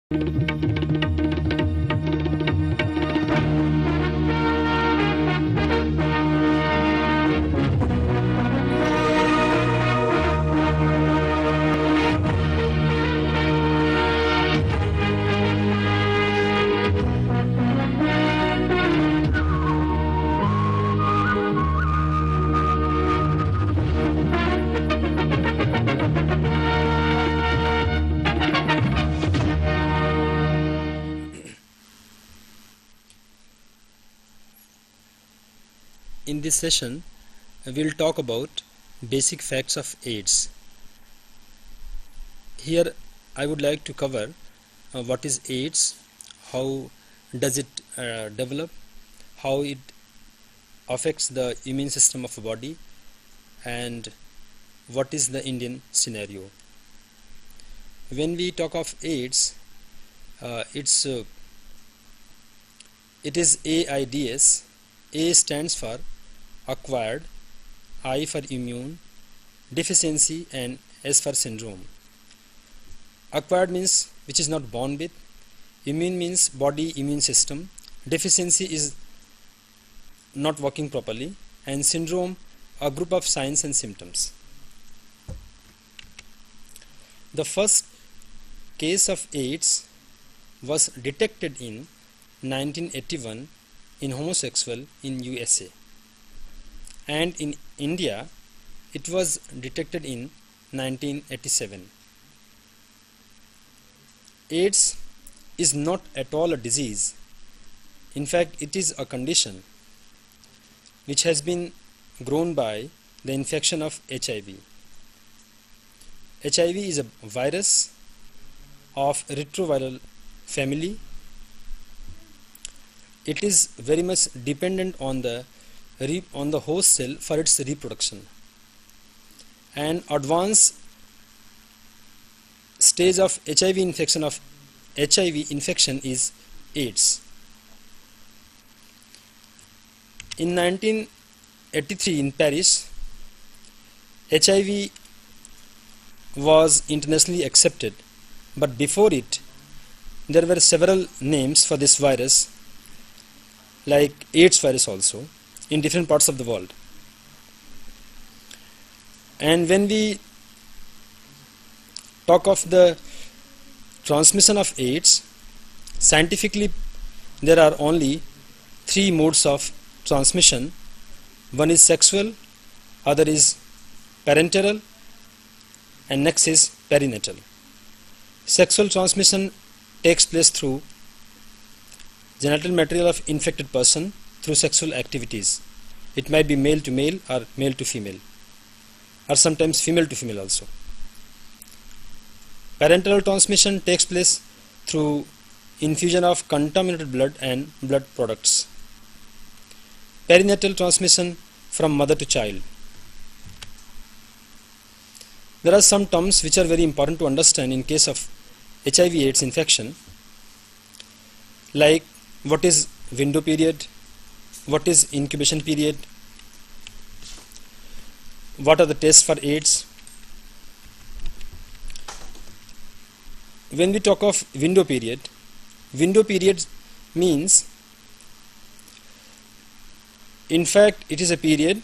In this session, we will talk about basic facts of AIDS. Here, I would like to cover what is AIDS, how does it develop, how it affects the immune system of a body, and what is the Indian scenario. When we talk of AIDS, it is AIDS. A stands for acquired, I for immune, deficiency, and S for syndrome. Acquired means which is not born with, immune means body immune system, deficiency is not working properly, and syndrome a group of signs and symptoms. The first case of AIDS was detected in 1981 in homosexual in USA, and in India it was detected in 1987. AIDS is not at all a disease. In fact, it is a condition which has been grown by the infection of HIV. HIV is a virus of retroviral family. It is very much dependent on the host cell for its reproduction. An advanced stage of HIV infection is AIDS. In 1983 in Paris, HIV was internationally accepted, but before it there were several names for this virus, like AIDS virus also, in different parts of the world. And when we talk of the transmission of AIDS, scientifically there are only three modes of transmission. One is sexual, other is parenteral, and next is perinatal. Sexual transmission takes place through genital material of infected person through sexual activities. It might be male to male or male to female, or sometimes female to female also. Parenteral transmission takes place through infusion of contaminated blood and blood products. Perinatal transmission from mother to child. There are some terms which are very important to understand in case of HIV/AIDS infection, like what is window period, what is incubation period, what are the tests for AIDS. When we talk of window period means, in fact, it is a period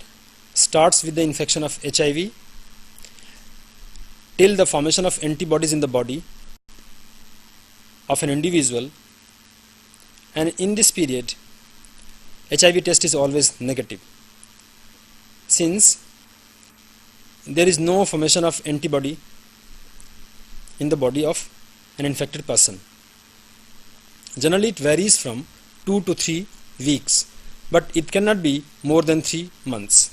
starts with the infection of HIV till the formation of antibodies in the body of an individual, and in this period HIV test is always negative, since there is no formation of antibody in the body of an infected person. Generally it varies from 2 to 3 weeks, but it cannot be more than 3 months.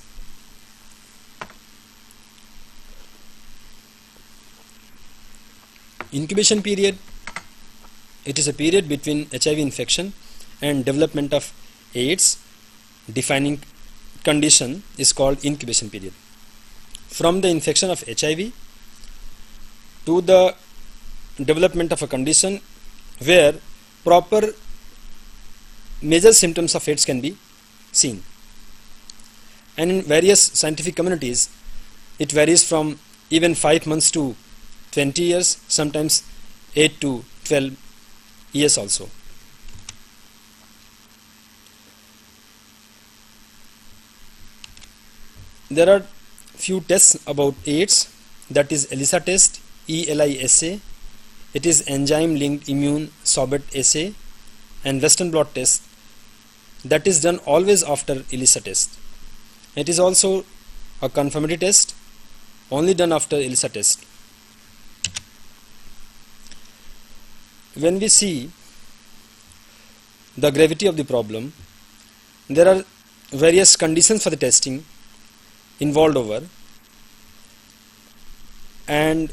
Incubation period, it is a period between HIV infection and development of AIDS. Defining condition is called incubation period. From the infection of HIV to the development of a condition where proper major symptoms of AIDS can be seen. And in various scientific communities, it varies from even 5 months to 20 years, sometimes 8 to 12 yes also. There are few tests about AIDS, that is ELISA test, ELISA. It is enzyme linked immune Sorbet assay, and Western blot test, that is done always after ELISA test. It is also a confirmatory test, only done after ELISA test. When we see the gravity of the problem, there are various conditions for the testing involved over, and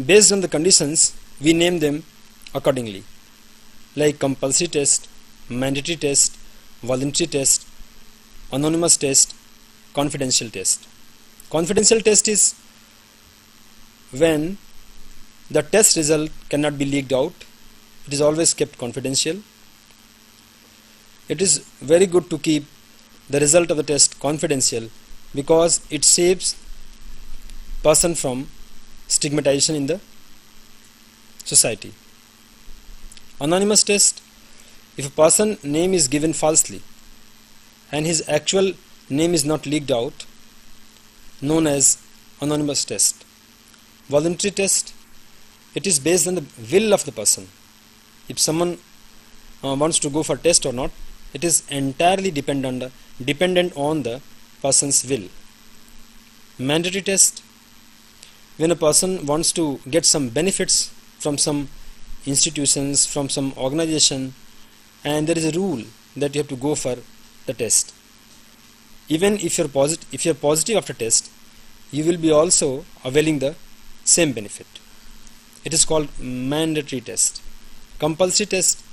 based on the conditions we name them accordingly, like compulsory test, mandatory test, voluntary test, anonymous test, confidential test. Confidential test is when the test result cannot be leaked out. It is always kept confidential. It is very good to keep the result of the test confidential because it saves person from stigmatization in the society. Anonymous test, if a person name is given falsely and his actual name is not leaked out, known as anonymous test. Voluntary test, it is based on the will of the person. If someone wants to go for test or not, it is entirely dependent on the person's will. Mandatory test, when a person wants to get some benefits from some institutions, from some organization, and there is a rule that you have to go for the test. Even if you're positive after test, you will be also availing the same benefit. It is called mandatory test. Compulsory test,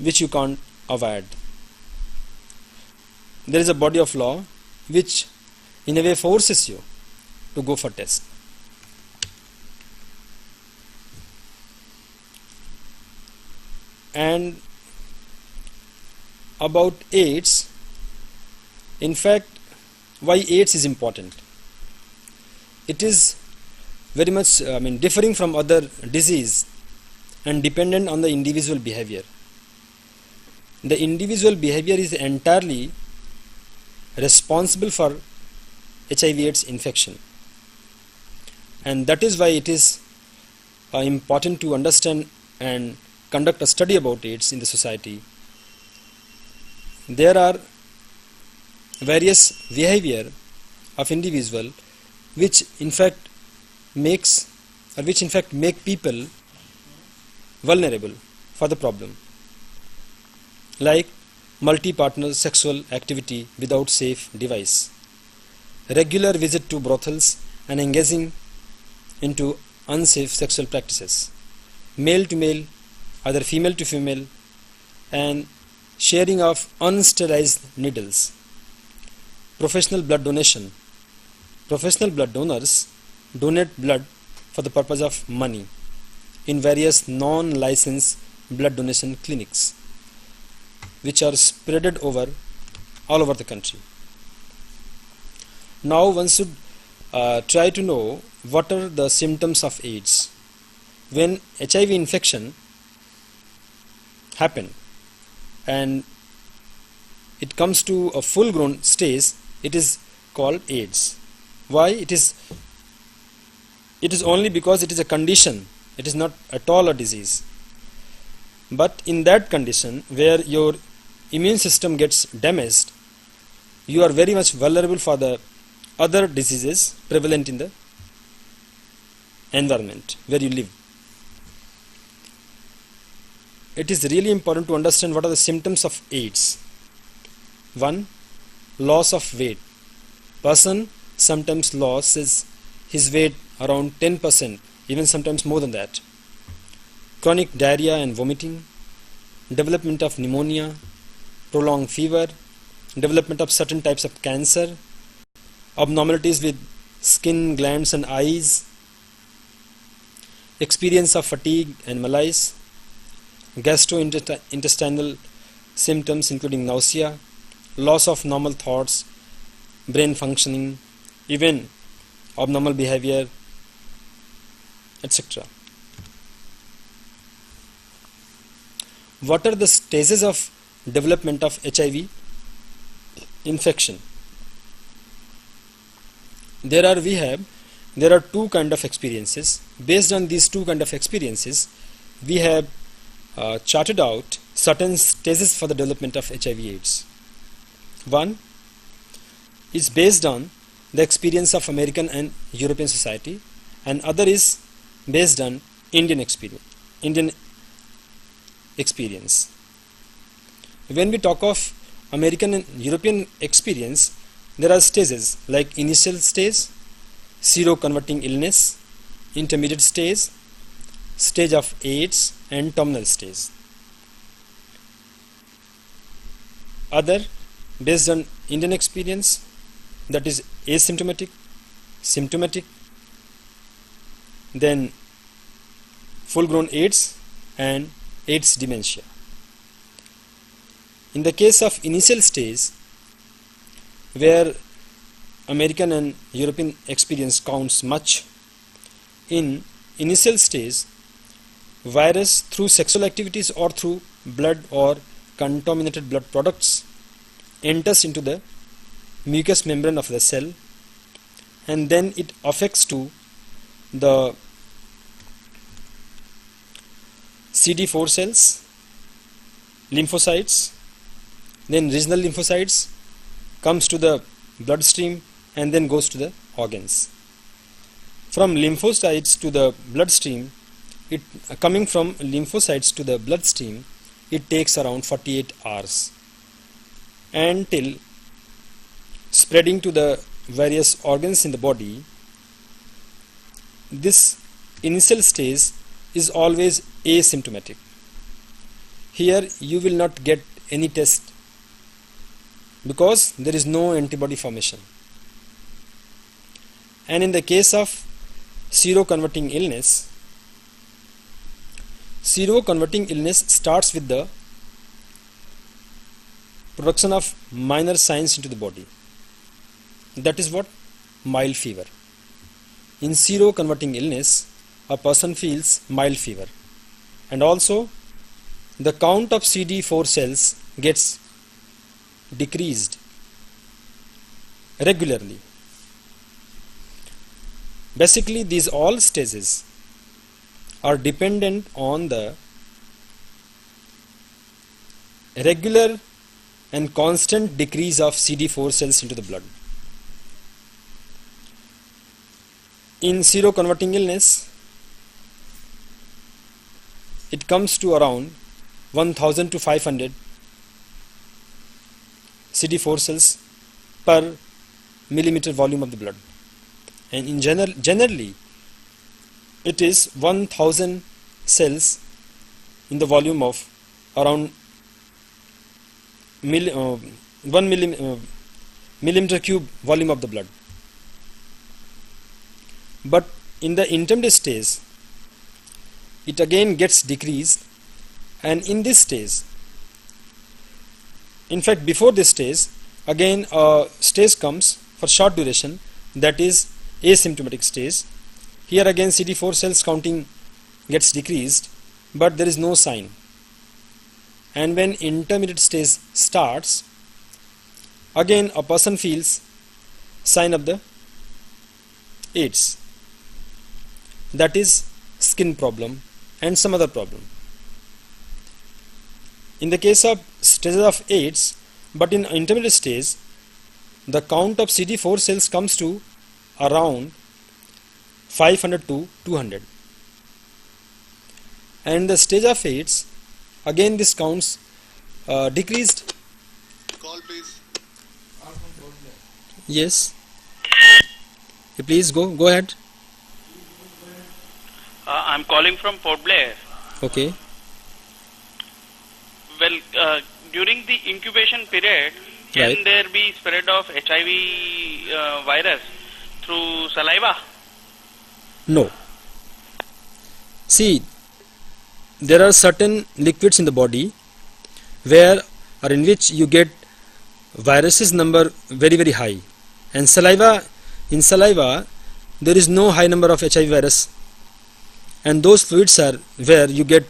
which you can't avoid. There is a body of law which in a way forces you to go for test. And about AIDS, in fact, why AIDS is important? It is very much differing from other disease and dependent on the individual behavior. The individual behavior is entirely responsible for HIV/AIDS infection, and that is why it is important to understand and conduct a study about AIDS in the society. There are various behavior of individual which in fact make people vulnerable for the problem, like multi-partner sexual activity without safe device, regular visit to brothels and engaging into unsafe sexual practices, male to male, either female to female, and sharing of unsterilized needles. Professional blood donation. Professional blood donors donate blood for the purpose of money in various non-licensed blood donation clinics, which are spread all over the country. Now one should try to know what are the symptoms of AIDS. When HIV infection happen and it comes to a full grown stage, it is called AIDS. Why? It is only because it is a condition. It is not at all a disease. But in that condition where your immune system gets damaged, you are very much vulnerable for the other diseases prevalent in the environment where you live. It is really important to understand what are the symptoms of AIDS. 1. Loss of weight. Person sometimes loses his weight around 10%, even sometimes more than that. Chronic diarrhea and vomiting, development of pneumonia, prolonged fever, development of certain types of cancer, abnormalities with skin, glands and eyes, experience of fatigue and malaise, gastrointestinal symptoms including nausea, loss of normal thoughts, brain functioning, even abnormal behavior, etc. what are the stages of development of HIV infection? There are two kind of experiences. Based on these two kind of experiences, we have charted out certain stages for the development of HIV/AIDS. One is based on the experience of American and European society, and other is based on Indian experience. When we talk of American and European experience, there are stages like initial stage, seroconverting illness, intermediate stage, stage of AIDS, and terminal stage. Other, based on Indian experience, that is asymptomatic, symptomatic, then full-grown AIDS and AIDS dementia. In the case of initial stage, where American and European experience counts much, in initial stage, virus through sexual activities or through blood or contaminated blood products enters into the mucous membrane of the cell, and then it affects to the CD4 cells, lymphocytes, then regional lymphocytes, comes to the bloodstream and then goes to the organs. From lymphocytes to the bloodstream, coming from lymphocytes to the bloodstream, it takes around 48 hours until spreading to the various organs in the body. This initial stage is always asymptomatic. Here you will not get any test because there is no antibody formation. And in the case of seroconverting illness starts with the production of minor signs into the body. That is what? Mild fever. In seroconverting illness, a person feels mild fever, and also the count of CD4 cells gets decreased regularly. Basically, these all stages are dependent on the regular and constant decrease of CD4 cells into the blood. In seroconverting illness, it comes to around 1000 to 500 CD4 cells per millimeter volume of the blood, and in generally it is 1000 cells in the volume of around 1 millimeter cube volume of the blood. But in the intermediate stage, it again gets decreased, and in this stage, in fact before this stage, again a stage comes for short duration, that is asymptomatic stage. Here again CD4 cells counting gets decreased, but there is no sign. And when intermediate stage starts, again a person feels sign of the AIDS, that is skin problem and some other problem. In the case of stages of AIDS, but in intermediate stage, the count of CD4 cells comes to around 500 to 200. And the stage of AIDS, again this counts decreased. Call please. Yes. Please go ahead. I'm calling from Port Blair. Okay. Well, during the incubation period, can Right. there be spread of HIV virus through saliva? No. See, there are certain liquids in the body where or in which you get viruses number very, very high, and in saliva there is no high number of HIV virus, and those fluids are where you get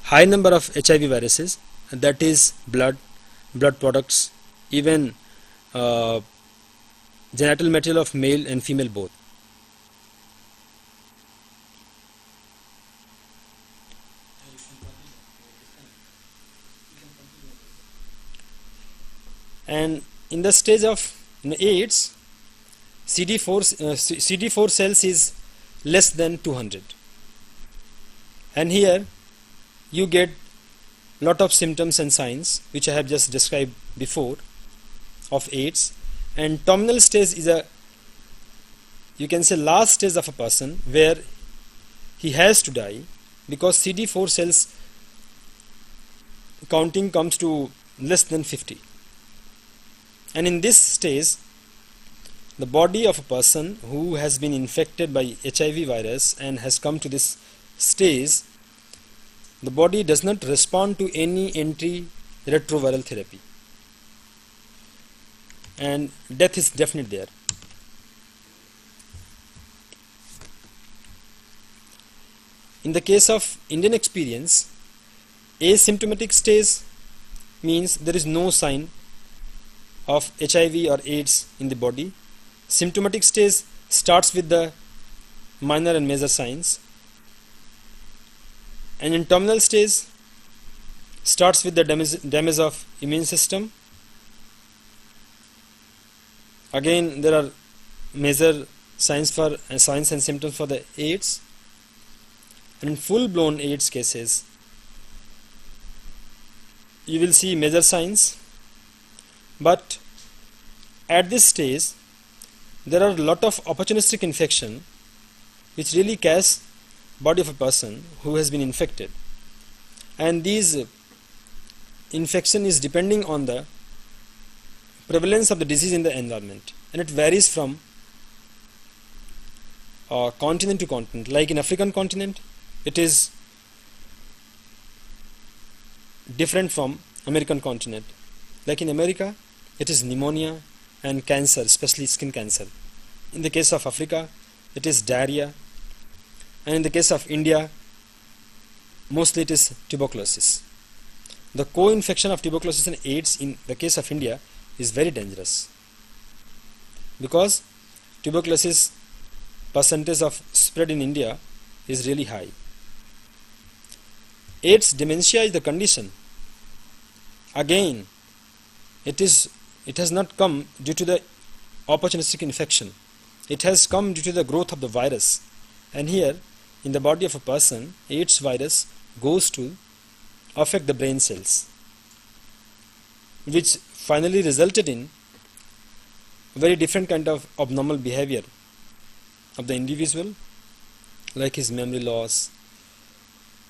high number of HIV viruses, that is blood products, even genital material of male and female both. And in the stage of AIDS, CD4 cells is less than 200, and here you get lot of symptoms and signs which I have just described before of AIDS. And terminal stage is a, you can say, last stage of a person where he has to die because CD4 cells counting comes to less than 50. And in this stage, the body of a person who has been infected by HIV virus and has come to this stage, the body does not respond to any antiretroviral therapy, and death is definitely there. In the case of Indian experience, asymptomatic stage means there is no sign of HIV or AIDS in the body. Symptomatic stage starts with the minor and major signs, and in terminal stage starts with the damage of immune system. Again, there are major signs and symptoms for the AIDS, and in full-blown AIDS cases you will see major signs, but at this stage there are a lot of opportunistic infection which really catch body of a person who has been infected, and these infection is depending on the prevalence of the disease in the environment, and it varies from continent to continent. Like in African continent, it is different from American continent. Like in America, it is pneumonia and cancer, especially skin cancer. In the case of Africa, it is diarrhea, and in the case of India, mostly it is tuberculosis. The co-infection of tuberculosis and AIDS in the case of India is very dangerous, because tuberculosis percentage of spread in India is really high. AIDS dementia is the condition. Again, it has not come due to the opportunistic infection. It has come due to the growth of the virus, and here in the body of a person, AIDS virus goes to affect the brain cells, which finally resulted in very different kind of abnormal behavior of the individual, like his memory loss,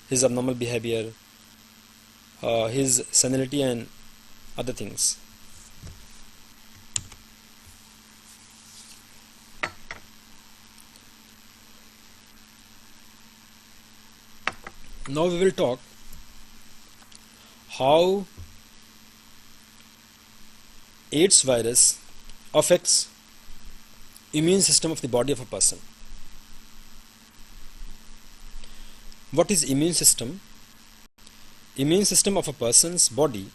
his abnormal behavior, his senility and other things. Now we will talk how AIDS virus affects immune system of the body of a person. What is immune system? Immune system of a person's body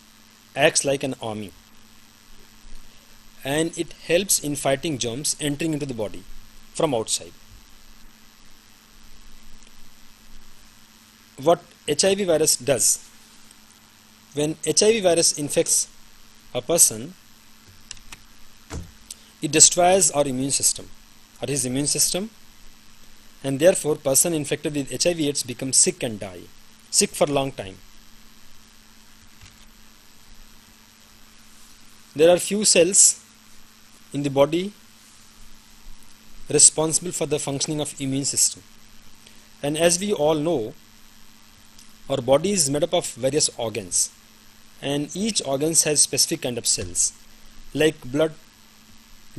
acts like an army, and it helps in fighting germs entering into the body from outside. What HIV virus does, when HIV virus infects a person, it destroys our immune system or his immune system, and therefore person infected with HIV/AIDS becomes sick and die, sick for a long time. There are few cells in the body responsible for the functioning of immune system, and as we all know, our body is made up of various organs, and each organs has specific kind of cells. Like blood,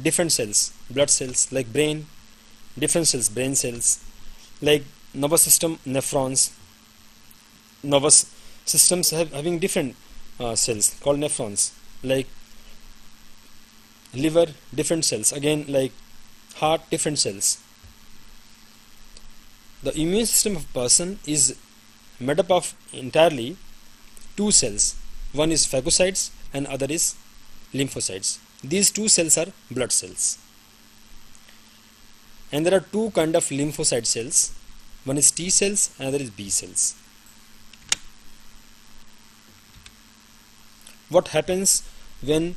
different cells, blood cells. Like brain, different cells, brain cells. Like nervous system, nephrons. Nervous systems having different cells called nephrons. Like liver, different cells. Again, like heart, different cells. The immune system of a person is made up of entirely two cells. One is phagocytes and other is lymphocytes. These two cells are blood cells. And there are two kind of lymphocyte cells. One is T cells, another is B cells. What happens when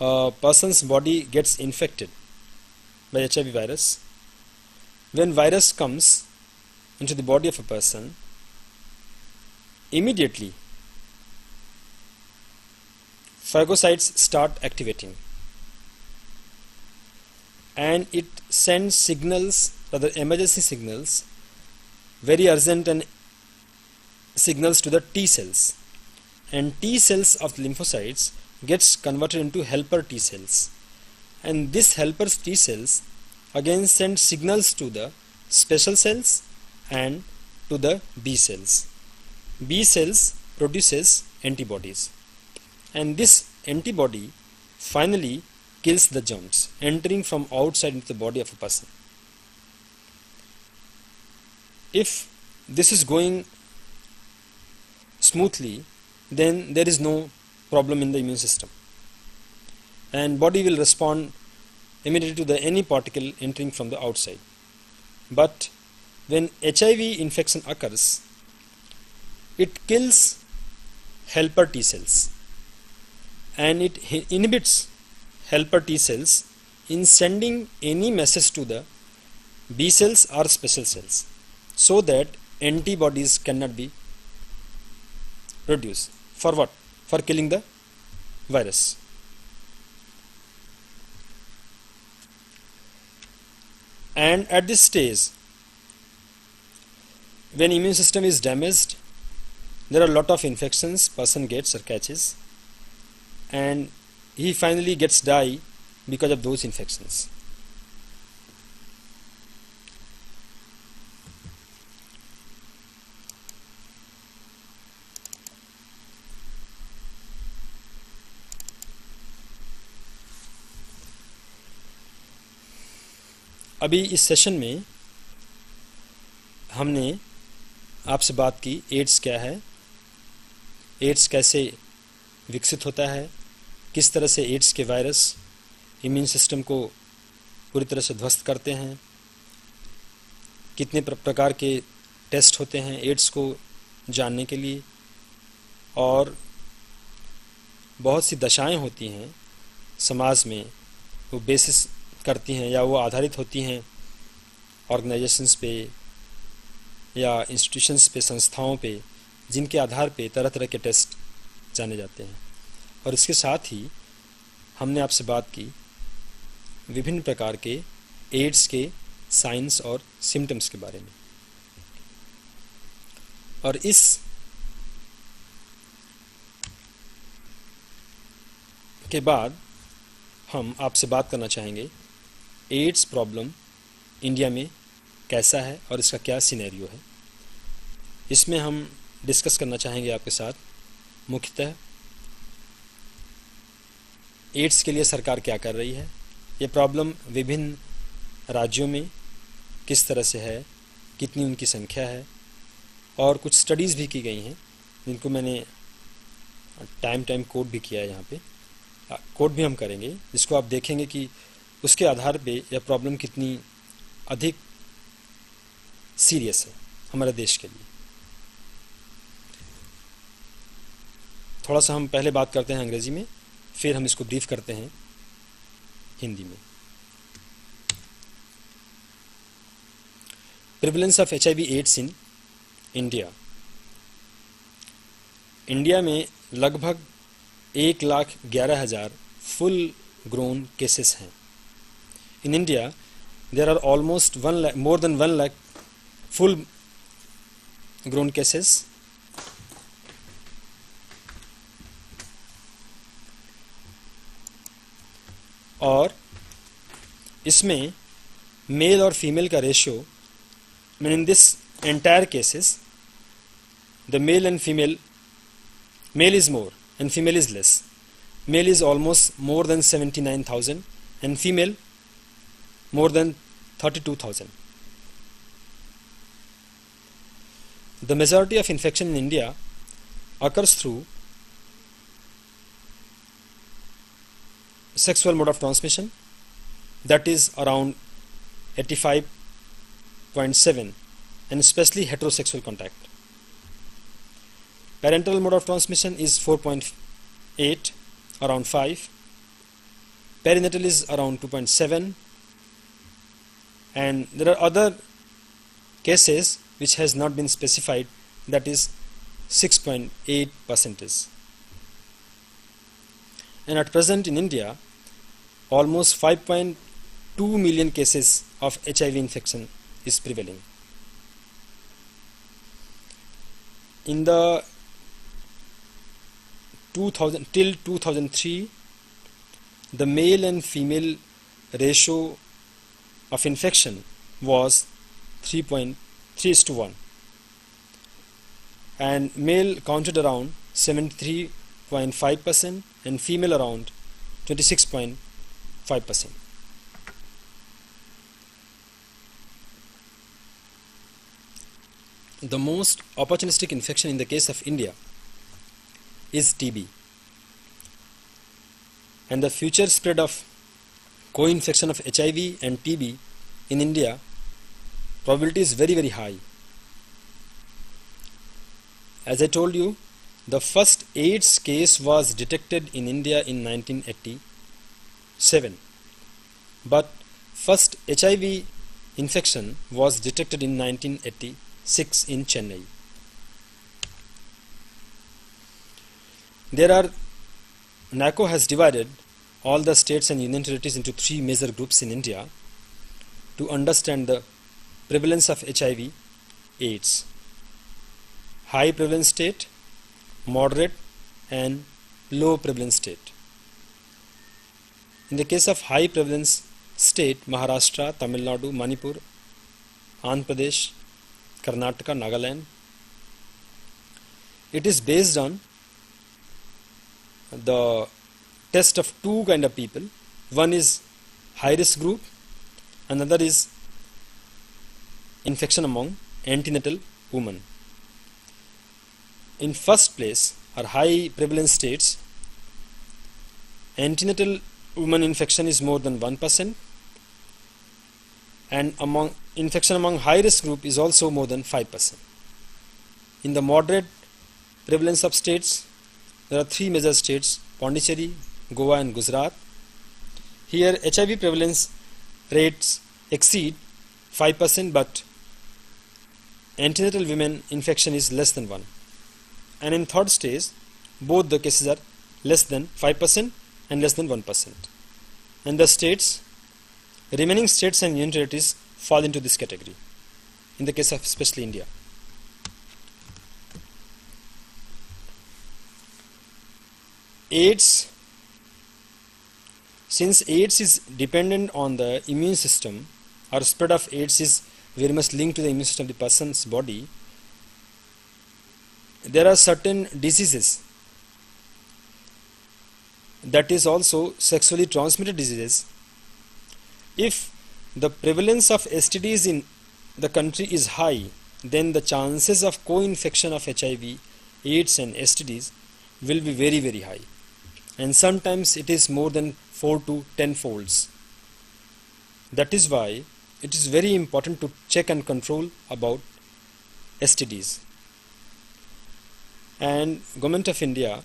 a person's body gets infected by HIV virus? When virus comes into the body of a person, immediately phagocytes start activating, and it sends signals, rather emergency signals, very urgent and signals to the T cells, and T cells of the lymphocytes gets converted into helper T cells, and this helper T cells again send signals to the special cells and to the B cells. B cells produces antibodies, and this antibody finally kills the germs entering from outside into the body of a person. If this is going smoothly, then there is no problem in the immune system, and body will respond immediately to any particle entering from the outside. But when HIV infection occurs, it kills helper T cells, and it inhibits helper T cells in sending any message to the B cells or special cells, so that antibodies cannot be produced. For what? For killing the virus. And at this stage, when immune system is damaged, there are a lot of infections person gets or catches, and he finally gets die because of those infections. अभी इस session में हमने आपसे बात की ads क्या है, ads कैसे विकसित होता है, किस तरह से एड्स के वायरस इम्यून सिस्टम को पूरी तरह से ध्वस्त करते हैं, कितने प्रकार के टेस्ट होते हैं एड्स को जानने के लिए, और बहुत सी दशाएं होती हैं समाज में, वो बेसिस करती हैं या वो आधारित होती हैं ऑर्गेनाइजेशंस पे या इंस्टीट्यूशंस पे, संस्थाओं पे, जिनके आधार पे तरह तरह के टेस्ट जाने जाते हैं। और इसके साथ ही हमने आपसे बात की विभिन्न प्रकार के एड्स के साइंस और सिम्टम्स के बारे में। और इस के बाद हम आपसे बात करना चाहेंगे एड्स प्रॉब्लम इंडिया में कैसा है और इसका क्या सिनेरियो है। इसमें हम डिस्कस करना चाहेंगे आपके साथ मुख्यतः एड्स के लिए सरकार क्या कर रही है, ये प्रॉब्लम विभिन्न राज्यों में किस तरह से है, कितनी उनकी संख्या है, और कुछ स्टडीज़ भी की गई हैं जिनको मैंने टाइम कोड भी किया है। यहाँ पे कोड भी हम करेंगे जिसको आप देखेंगे कि उसके आधार पे यह प्रॉब्लम कितनी अधिक सीरियस है हमारे देश के लिए। थोड़ा सा हम पहले बात करते हैं अंग्रेजी में, फिर हम इसको ब्रीफ करते हैं हिंदी में। Prevalence of HIV AIDS in India. India में लगभग 1,11,000 फुल ग्रोन केसेस हैं। In India, there are almost more than 1 lakh full grown cases, और इसमें मेल और फीमेल का ratio, mean in this entire cases the male and female, male is more and female is less. Male is almost more than 79,000 and female more than 32,000. the majority of infection in India occurs through sexual mode of transmission, that is around 85.7, and especially heterosexual contact. Parental mode of transmission is 4.8, around 5. Perinatal is around 2.7, and there are other cases which has not been specified, that is 6.8%. And at present in India, almost 5.2 million cases of HIV infection is prevailing. In the till 2003, the male and female ratio of infection was 3:1, and male counted around 73.5% and female around 26.5%. The most opportunistic infection in the case of India is TB, and the future spread of co-infection of HIV and TB in India probability is very high. As I told you, the first AIDS case was detected in India in 1987, but first HIV infection was detected in 1986 in Chennai. NACO has divided all the states and union territories into 3 major groups in India to understand the prevalence of HIV AIDS: high prevalence state, moderate, and low prevalence state. In the case of high prevalence state, Maharashtra, Tamil Nadu, Manipur, Andhra Pradesh, Karnataka, Nagaland, it is based on the test of 2 kind of people. One is high risk group, another is infection among antenatal women. In first place are high prevalence states. Antenatal women infection is more than 1%, and among infection among high risk group is also more than 5%. In the moderate prevalence of states, there are 3 major states: Pondicherry, Goa, and Gujarat. Here HIV prevalence rates exceed 5%, but antenatal women infection is less than 1. And in third stage, both the cases are less than 5% and less than 1%. And the remaining states and union territories fall into this category, in the case of especially India. AIDS, since AIDS is dependent on the immune system, or spread of AIDS is very much linked to the immune system of the person's body, there are certain diseases that is also sexually transmitted diseases. If the prevalence of STDs in the country is high, then the chances of co-infection of HIV, AIDS and STDs will be very high, and sometimes it is more than 4 to 10 folds. That is why it is very important to check and control about STDs. And Government of India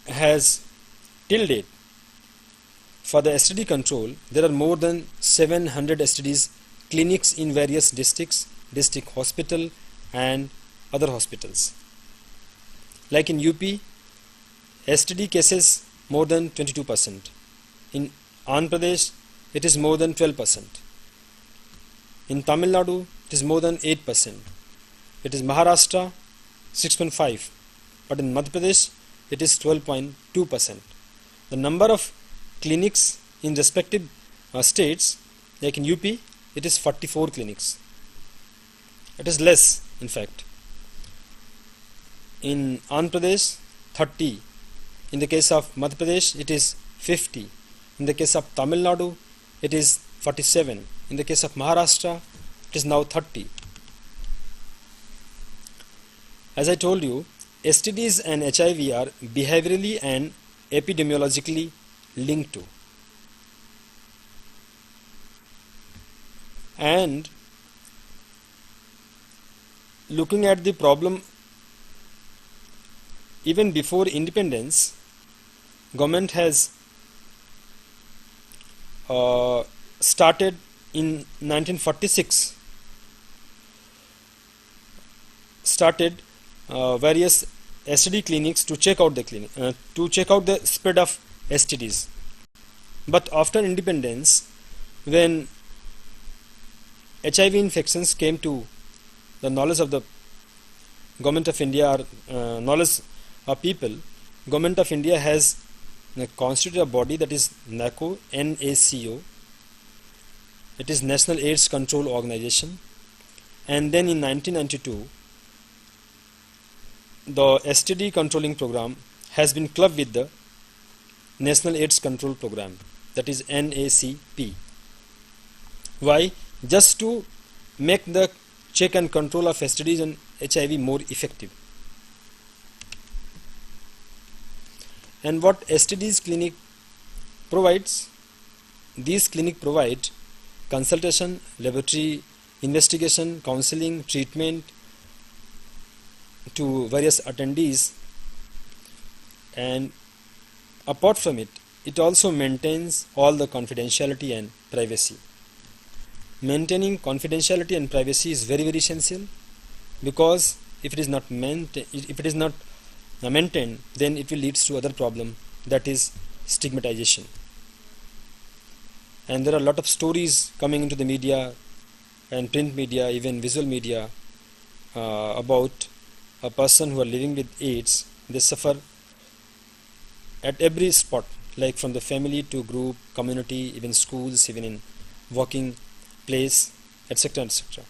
has till date, for the STD control, there are more than 700 STDs clinics in various districts, district hospital and other hospitals. Like in UP, STD cases more than 22%. In Andhra Pradesh, it is more than 12%. In Tamil Nadu, it is more than 8%. It is Maharashtra 6.5%, but in Madhya Pradesh it is 12.2%. The number of clinics in respective states, like in UP, it is 44 clinics. It is less, in fact. In Andhra Pradesh, 30. In the case of Madhya Pradesh, it is 50. In the case of Tamil Nadu, it is 47. In the case of Maharashtra, it is now 30. As I told you, STDs and HIV are behaviorally and epidemiologically linked to. And looking at the problem, even before independence, government has started in 1946 various STD clinics to check out the spread of STDs. But after independence, when HIV infections came to the knowledge of the government of India, or knowledge of people, government of India has constituted a body, that is NACO, NACO. It is National AIDS Control Organization. And then in 1992, the STD controlling program has been clubbed with the National AIDS Control Program, that is NACP. Why? Just to make the check and control of STDs and HIV more effective. And what STDs clinic provides? These clinic provide consultation, laboratory investigation, counseling, treatment to various attendees, and apart from it, it also maintains all the confidentiality and privacy. Maintaining confidentiality and privacy is very, very essential, because if it is not maintained, then it will lead to other problem, that is stigmatization. And there are a lot of stories coming into the media and print media, even visual media, about a person who are living with AIDS. They suffer at every spot, like from the family to group, community, even schools, even in working place, etc., etc.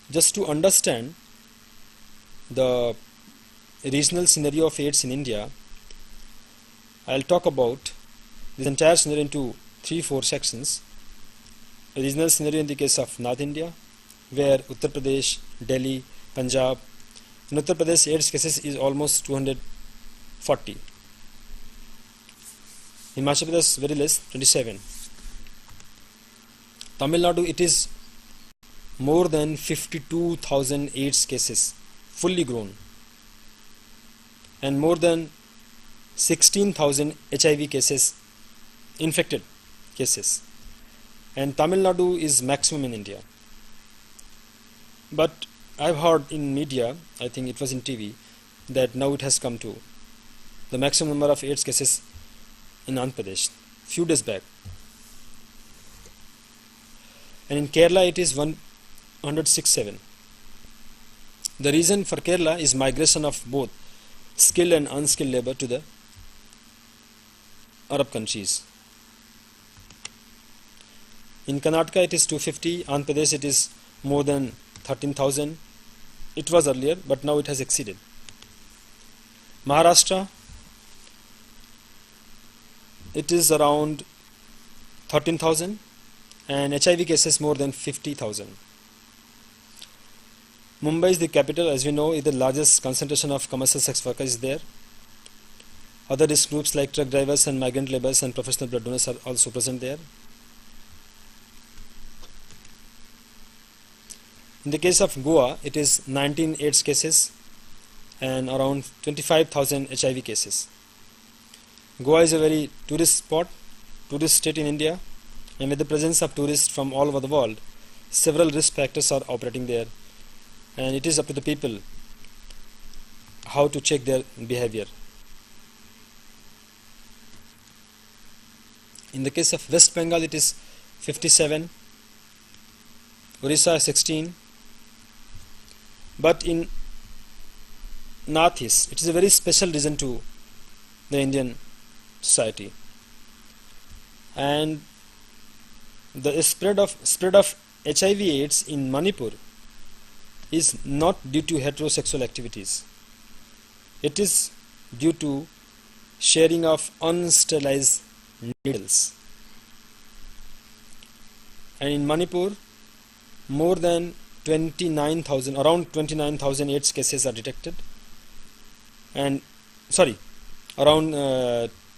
Just to understand the regional scenario of AIDS in India, I'll talk about this entire scenario into 3-4 sections. A regional scenario in the case of North India, where Uttar Pradesh, Delhi, Punjab. In Uttar Pradesh, AIDS cases is almost 240. Himachal Pradesh very less, 27. Tamil Nadu, it is more than 52,000 AIDS cases fully grown, and more than 16,000 HIV cases, infected cases. And Tamil Nadu is maximum in India. But I've heard in media, I think it was in TV, that now it has come to the maximum number of AIDS cases in Andhra Pradesh, few days back. And in Kerala it is 106.7. The reason for Kerala is migration of both skilled and unskilled labor to the Arab countries. In Karnataka it is 250, Andhra Pradesh it is more than 13,000. It was earlier, but now it has exceeded. Maharashtra, it is around 13,000, and HIV cases more than 50,000. Mumbai is the capital, as we know, is the largest concentration of commercial sex workers there. Other risk groups like truck drivers and migrant laborers and professional blood donors are also present there. In the case of Goa, it is 19 AIDS cases and around 25,000 HIV cases. Goa is a very tourist spot, tourist state in India, and with the presence of tourists from all over the world, several risk factors are operating there, and it is up to the people how to check their behavior. In the case of West Bengal, it is 57, Orissa 16, but in Northeast, it is a very special region to the Indian society, and the spread of HIV/AIDS in Manipur is not due to heterosexual activities. It is due to sharing of unsterilized needles. And in Manipur, more than 29,000, around 29,000 AIDS cases are detected, and around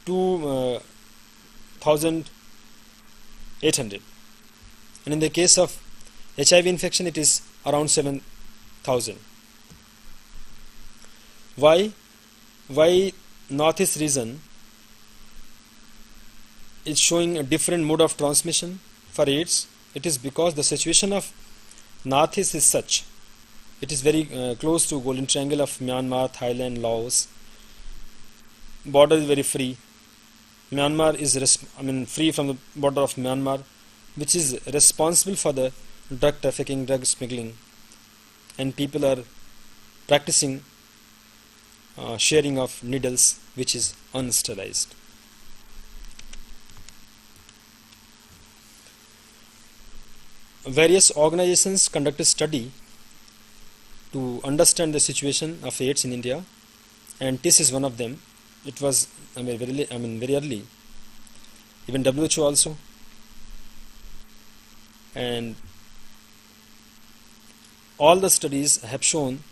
2,800, and in the case of HIV infection it is around 7,000. Why Northeast region is showing a different mode of transmission for AIDS? It is because the situation of Northeast is such. It is very close to Golden Triangle of Myanmar, Thailand, Laos. Border is very free. Myanmar is free from the border of Myanmar, which is responsible for the drug trafficking, drug smuggling, and people are practicing sharing of needles which is unsterilized. Various organizations conducted study to understand the situation of AIDS in India, and this is one of them. It was very early, even WHO also, and all the studies have shown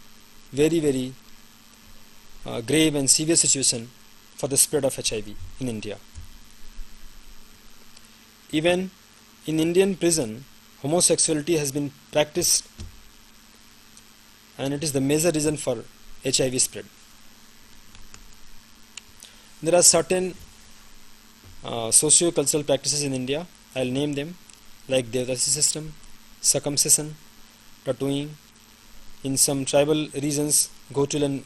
very grave and severe situation for the spread of HIV in India. Even in Indian prison, homosexuality has been practiced, and it is the major reason for HIV spread. There are certain socio-cultural practices in India. I will name them, like Devdasi system, circumcision, tattooing, in some tribal regions, Gotul and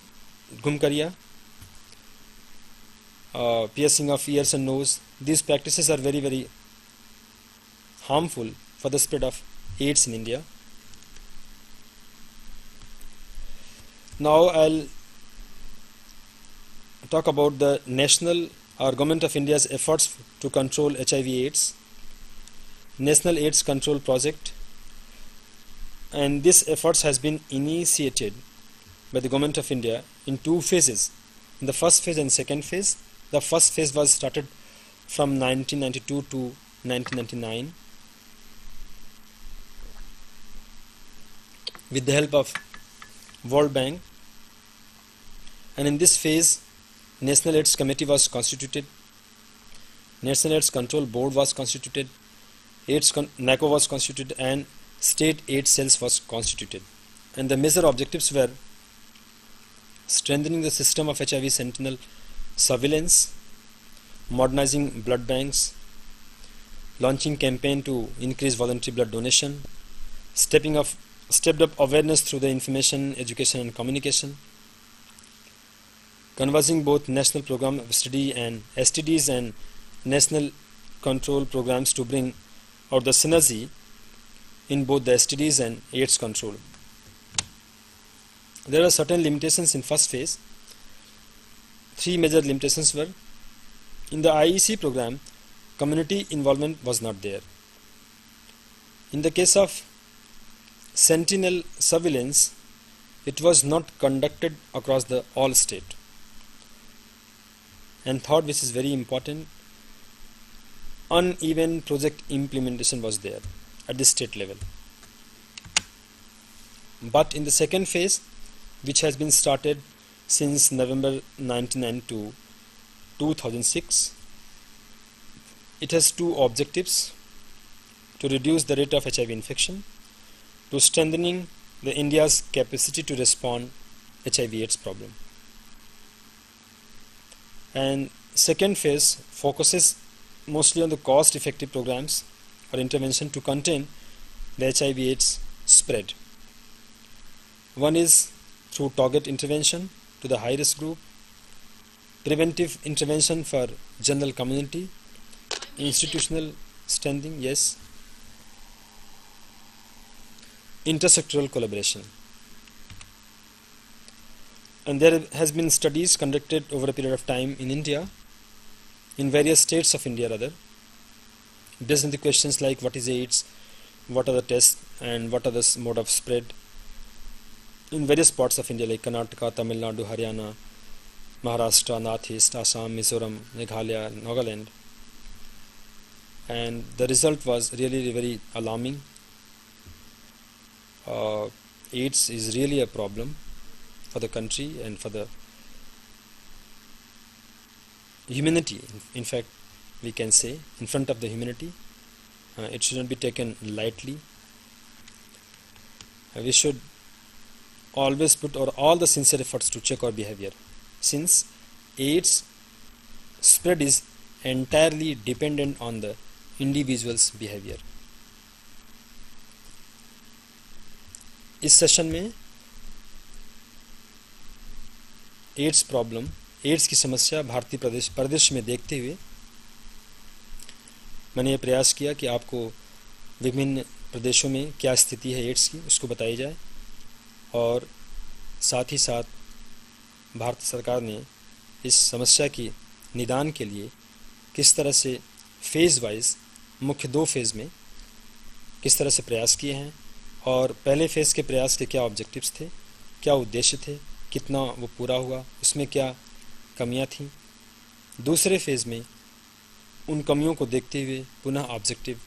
Gumkariya, piercing of ears and nose. These practices are very harmful for the spread of AIDS in India. Now I'll talk about the national or Government of India's efforts to control HIV/AIDS. National AIDS Control Project, and this efforts has been initiated by the Government of India in two phases. In the first phase and second phase, the first phase was started from 1992 to 1999 with the help of World Bank, and in this phase National AIDS Committee was constituted, National AIDS Control Board was constituted, NACO was constituted, and State AIDS Cells was constituted, and the major objectives were strengthening the system of HIV sentinel surveillance, modernizing blood banks, launching campaign to increase voluntary blood donation, stepped up awareness through the information, education and communication, conversing both national program of study and STDs and national control programs to bring out the synergy in both the STDs and AIDS control. There are certain limitations in first phase. Three major limitations were: in the IEC program, community involvement was not there. In the case of sentinel surveillance, it was not conducted across the all state. And third, which is very important, uneven project implementation was there at the state level. But in the second phase, which has been started since November 1992 2006, it has two objectives: to reduce the rate of HIV infection, to strengthening the India's capacity to respond HIV/AIDS problem. And second phase focuses mostly on the cost-effective programs or intervention to contain the HIV/AIDS spread. One is through target intervention to the high-risk group, preventive intervention for general community, institutional strengthening, yes, intersectoral collaboration. And there has been studies conducted over a period of time in India, in various states of India rather, based on the questions like what is AIDS, what are the tests, and what are the mode of spread, in various parts of India like Karnataka, Tamil Nadu, Haryana, Maharashtra, Northeast, Assam, Mizoram, Meghalaya, Nagaland, and the result was really very alarming. AIDS is really a problem for the country and for the humanity. In fact, we can say in front of the humanity, it shouldn't be taken lightly. We should always put all the sincere efforts to check our behavior, since AIDS spread is entirely dependent on the individual's behavior. इस session में ads की समस्या भारतीय प्रदेश में देखते हुए मैंने ये प्रयास किया कि आपको विभिन्न प्रदेशों में क्या स्थिति है एड्स की उसको बताई जाए, और साथ ही साथ भारत सरकार ने इस समस्या की निदान के लिए किस तरह से फेज़ वाइज मुख्य 2 फेज़ में किस तरह से प्रयास किए हैं, और पहले फेज़ के प्रयास के क्या ऑब्जेक्टिव्स थे, क्या उद्देश्य थे, कितना वो पूरा हुआ, उसमें क्या कमियां थीं। दूसरे फेज़ में उन कमियों को देखते हुए पुनः ऑब्जेक्टिव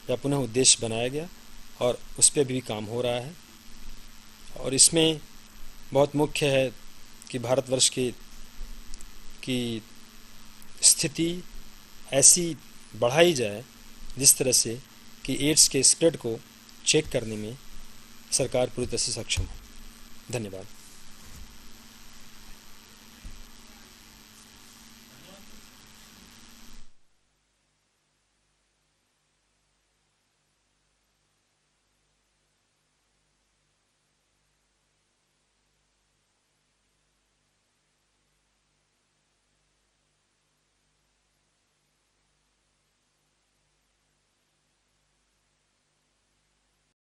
या पुनः उद्देश्य बनाया गया और उस पर भी काम हो रहा है। और इसमें बहुत मुख्य है कि भारतवर्ष की स्थिति ऐसी बढ़ाई जाए जिस तरह से कि एड्स के स्प्रेड को चेक करने में सरकार पूरी तरह से सक्षम हो। धन्यवाद।